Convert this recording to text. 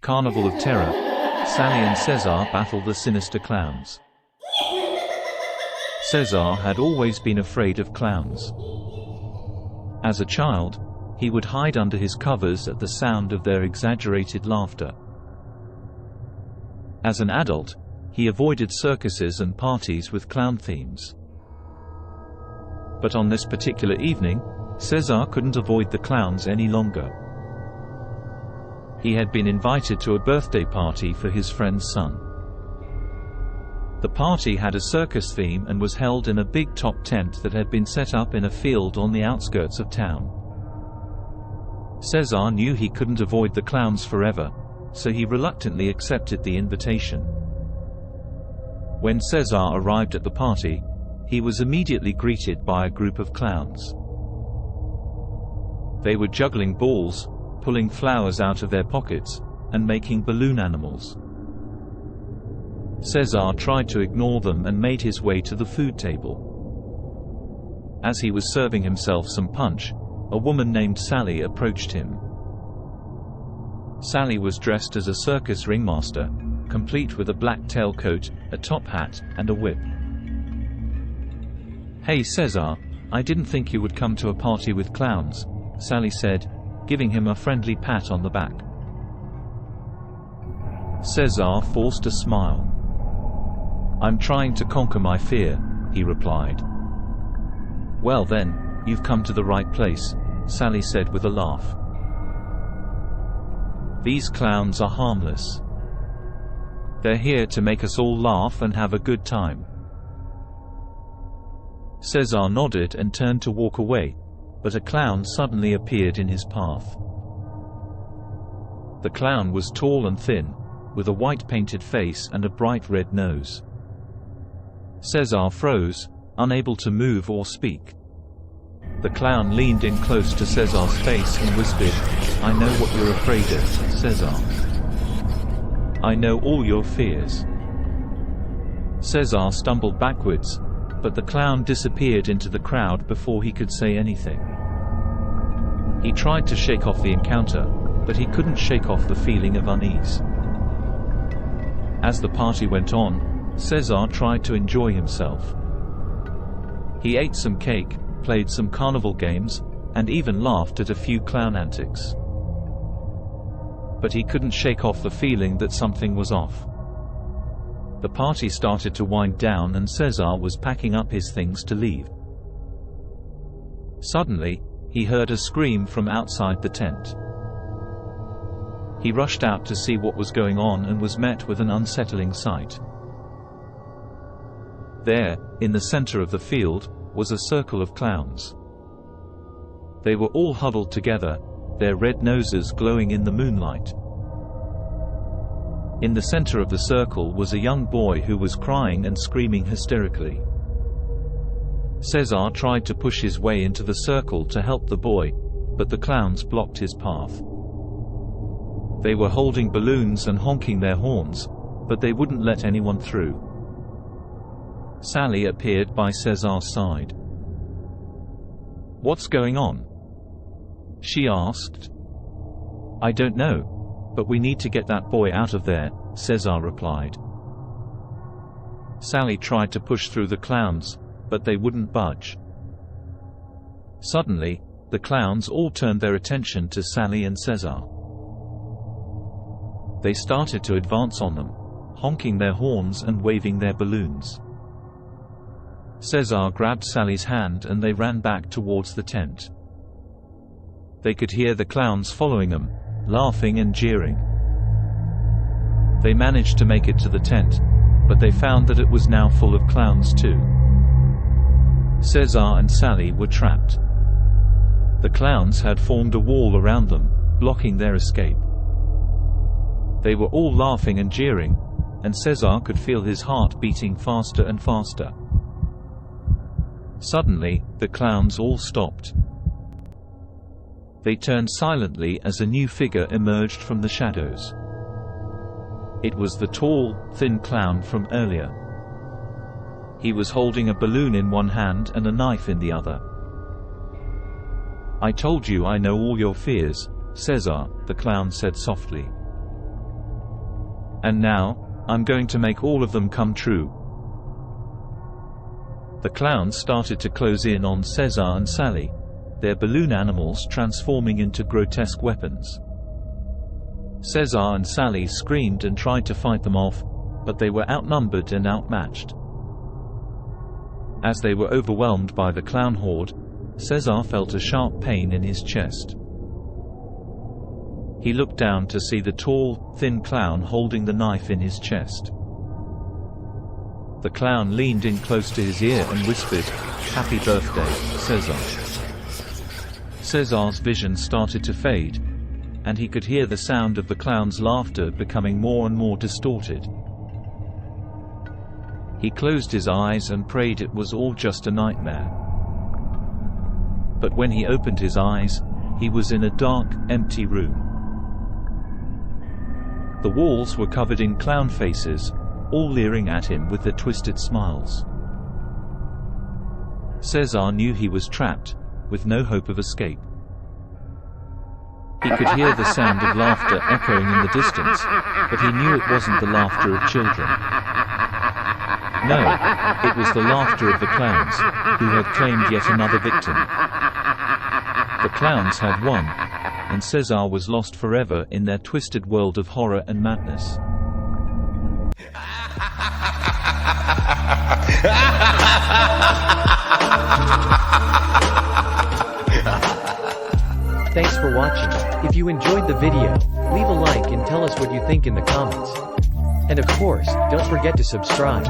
Carnival of Terror, Sally and Cesar battle the sinister clowns. Cesar had always been afraid of clowns. As a child, he would hide under his covers at the sound of their exaggerated laughter. As an adult, he avoided circuses and parties with clown themes. But on this particular evening, Cesar couldn't avoid the clowns any longer. He had been invited to a birthday party for his friend's son. The party had a circus theme and was held in a big top tent that had been set up in a field on the outskirts of town. Cesar knew he couldn't avoid the clowns forever, so he reluctantly accepted the invitation. When Cesar arrived at the party, he was immediately greeted by a group of clowns. They were juggling balls, pulling flowers out of their pockets, and making balloon animals. Cesar tried to ignore them and made his way to the food table. As he was serving himself some punch, a woman named Sally approached him. Sally was dressed as a circus ringmaster, complete with a black tailcoat, a top hat, and a whip. "Hey Cesar, I didn't think you would come to a party with clowns," Sally said, giving him a friendly pat on the back. Cesar forced a smile. "I'm trying to conquer my fear," he replied. "Well then, you've come to the right place," Sally said with a laugh. "These clowns are harmless. They're here to make us all laugh and have a good time." Cesar nodded and turned to walk away, but a clown suddenly appeared in his path. The clown was tall and thin, with a white painted face and a bright red nose. Cesar froze, unable to move or speak. The clown leaned in close to Cesar's face and whispered, "I know what you're afraid of, Cesar. I know all your fears." Cesar stumbled backwards, but the clown disappeared into the crowd before he could say anything. He tried to shake off the encounter, but he couldn't shake off the feeling of unease. As the party went on, Cesar tried to enjoy himself. He ate some cake, played some carnival games, and even laughed at a few clown antics. But he couldn't shake off the feeling that something was off. The party started to wind down and Cesar was packing up his things to leave. Suddenly, he heard a scream from outside the tent. He rushed out to see what was going on and was met with an unsettling sight. There, in the center of the field, was a circle of clowns. They were all huddled together, their red noses glowing in the moonlight. In the center of the circle was a young boy who was crying and screaming hysterically. Cesar tried to push his way into the circle to help the boy, but the clowns blocked his path. They were holding balloons and honking their horns, but they wouldn't let anyone through. Sally appeared by Cesar's side. "What's going on?" she asked. "I don't know, but we need to get that boy out of there," Cesar replied. Sally tried to push through the clowns, but they wouldn't budge. Suddenly, the clowns all turned their attention to Sally and Cesar. They started to advance on them, honking their horns and waving their balloons. Cesar grabbed Sally's hand and they ran back towards the tent. They could hear the clowns following them, laughing and jeering. They managed to make it to the tent, but they found that it was now full of clowns too. Cesar and Sally were trapped. The clowns had formed a wall around them, blocking their escape. They were all laughing and jeering, and Cesar could feel his heart beating faster and faster. Suddenly, the clowns all stopped. They turned silently as a new figure emerged from the shadows. It was the tall, thin clown from earlier. He was holding a balloon in one hand and a knife in the other. "I told you I know all your fears, Cesar," the clown said softly. And now, I'm going to make all of them come true. The clowns started to close in on Cesar and Sally, their balloon animals transforming into grotesque weapons. Cesar and Sally screamed and tried to fight them off, but they were outnumbered and outmatched. As they were overwhelmed by the clown horde, Cesar felt a sharp pain in his chest. He looked down to see the tall, thin clown holding the knife in his chest. The clown leaned in close to his ear and whispered, "Happy birthday, Cesar." Cesar's vision started to fade, and he could hear the sound of the clown's laughter becoming more and more distorted. He closed his eyes and prayed it was all just a nightmare. But when he opened his eyes, he was in a dark, empty room. The walls were covered in clown faces, all leering at him with their twisted smiles. Cesar knew he was trapped, with no hope of escape. He could hear the sound of laughter echoing in the distance, but he knew it wasn't the laughter of children. No, it was the laughter of the clowns, who had claimed yet another victim. The clowns had won, and Cesar was lost forever in their twisted world of horror and madness. Thanks for watching. If you enjoyed the video, leave a like and tell us what you think in the comments. And of course, don't forget to subscribe.